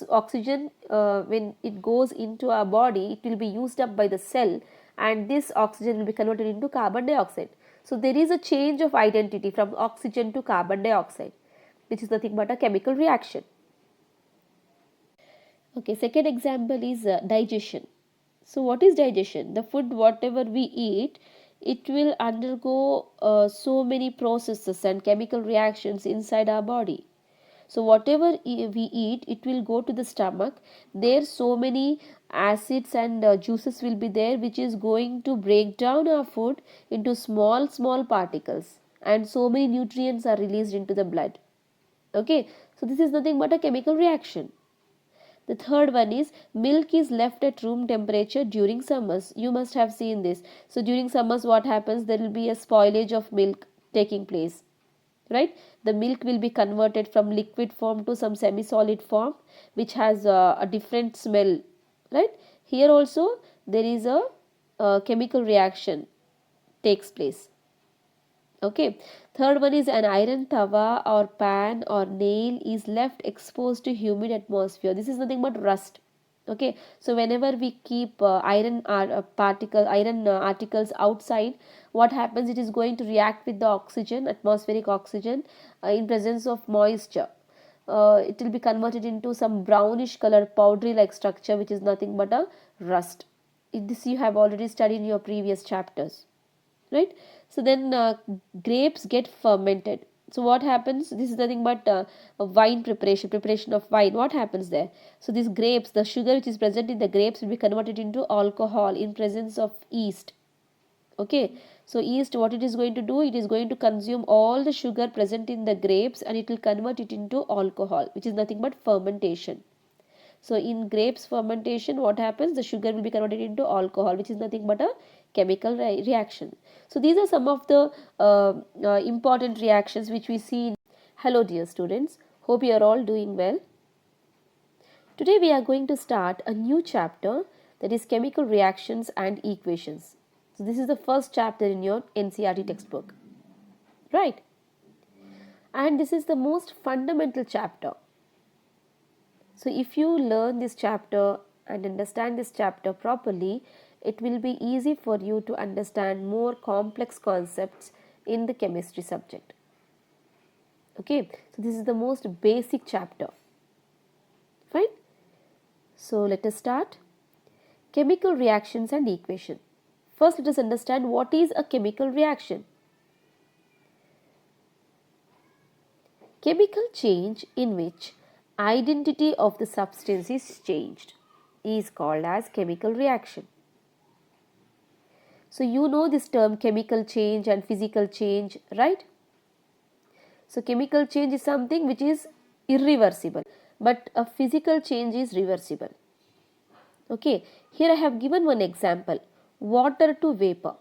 this oxygen, when it goes into our body, it will be used up by the cell, and this oxygen will be converted into carbon dioxide. So there is a change of identity from oxygen to carbon dioxide, which is nothing but a chemical reaction. Okay, second example is digestion. So what is digestion? The food whatever we eat, it will undergo so many processes and chemical reactions inside our body. So whatever we eat, it will go to the stomach. There so many acids and juices will be there, which is going to break down our food into small particles, and so many nutrients are released into the blood. Okay, so this is nothing but a chemical reaction. The third one is milk is left at room temperature during summers. You must have seen this. So during summers what happens? There will be a spoilage of milk taking place, right? The milk will be converted from liquid form to some semi solid form, which has a different smell, right? Here also there is a chemical reaction takes place. Okay, third one is an iron tawa or pan or nail is left exposed to humid atmosphere. This is nothing but rust. Okay, so whenever we keep iron articles outside, what happens? It is going to react with the oxygen, atmospheric oxygen, in presence of moisture. It will be converted into some brownish color powdery like structure, which is nothing but a rust. This you have already studied in your previous chapters, right? So then grapes get fermented. So what happens? This is nothing but a wine preparation of wine. What happens there? So these grapes, the sugar which is present in the grapes will be converted into alcohol in presence of yeast. Okay, so yeast, what it is going to do? It is going to consume all the sugar present in the grapes and it will convert it into alcohol, which is nothing but fermentation. So in grapes fermentation, what happens? The sugar will be converted into alcohol, which is nothing but a chemical reaction. So these are some of the important reactions which we see. Hello dear students, hope you are all doing well. Today we are going to start a new chapter, that is chemical reactions and equations. So this is the first chapter in your NCERT textbook, right? And this is the most fundamental chapter. So if you learn this chapter and understand this chapter properly, it will be easy for you to understand more complex concepts in the chemistry subject. Okay, so this is the most basic chapter. Fine. So let us start. Chemical reactions and equation. First, let us understand what is a chemical reaction. Chemical change in which identity of the substance is changed is called as chemical reaction. So you know this term chemical change and physical change, right? So chemical change is something which is irreversible, but a physical change is reversible. Okay, here I have given one example, water to vapor.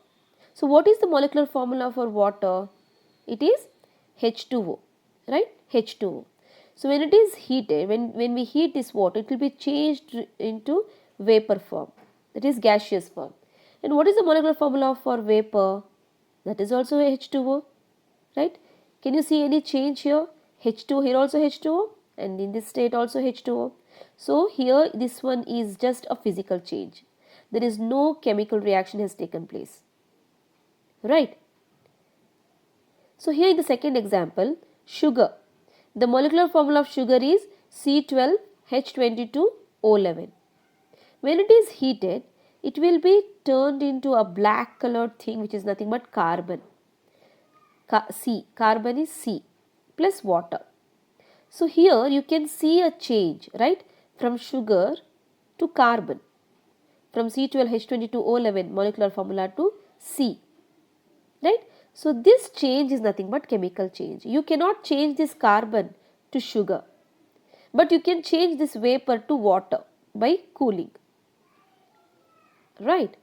So what is the molecular formula for water? It is H2O, right? H2O. So when it is heated, when we heat this water, it will be changed into vapor form, that is gaseous form. And what is the molecular formula for vapor? That is also H2O, right? Can you see any change here? H2O, here also H2O, and in this state also H2O. So here this one is just a physical change. There is no chemical reaction has taken place, right? So here in the second example, sugar. The molecular formula of sugar is C12H22O11. When it is heated, it will be turned into a black colored thing which is nothing but carbon. Carbon is C plus water. So here you can see a change, right, from sugar to carbon, from C12H22O11 molecular formula to C, right? So this change is nothing but chemical change. You cannot change this carbon to sugar, but you can change this vapor to water by cooling, right?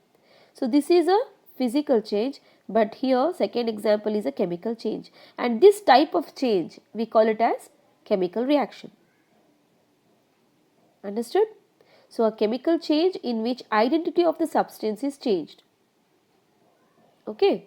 So this is a physical change, but here second example is a chemical change, and this type of change we call it as chemical reaction. Understood? So a chemical change in which identity of the substance is changed. Okay.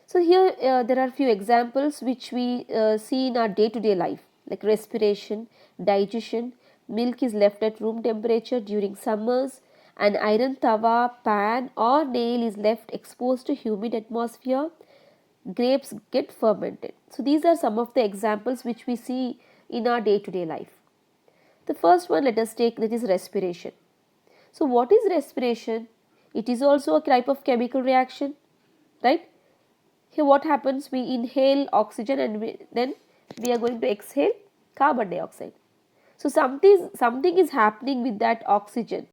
So here there are few examples which we see in our day-to-day life. like respiration, digestion. Milk is left at room temperature during summers. An iron tawa, pan or nail is left exposed to humid atmosphere. Grapes get fermented. So these are some of the examples which we see in our day-to-day life. The first one let us take, that is respiration. So what is respiration? It is also a type of chemical reaction, right? Here what happens, we inhale oxygen and then we are going to exhale carbon dioxide. So something is happening with that oxygen.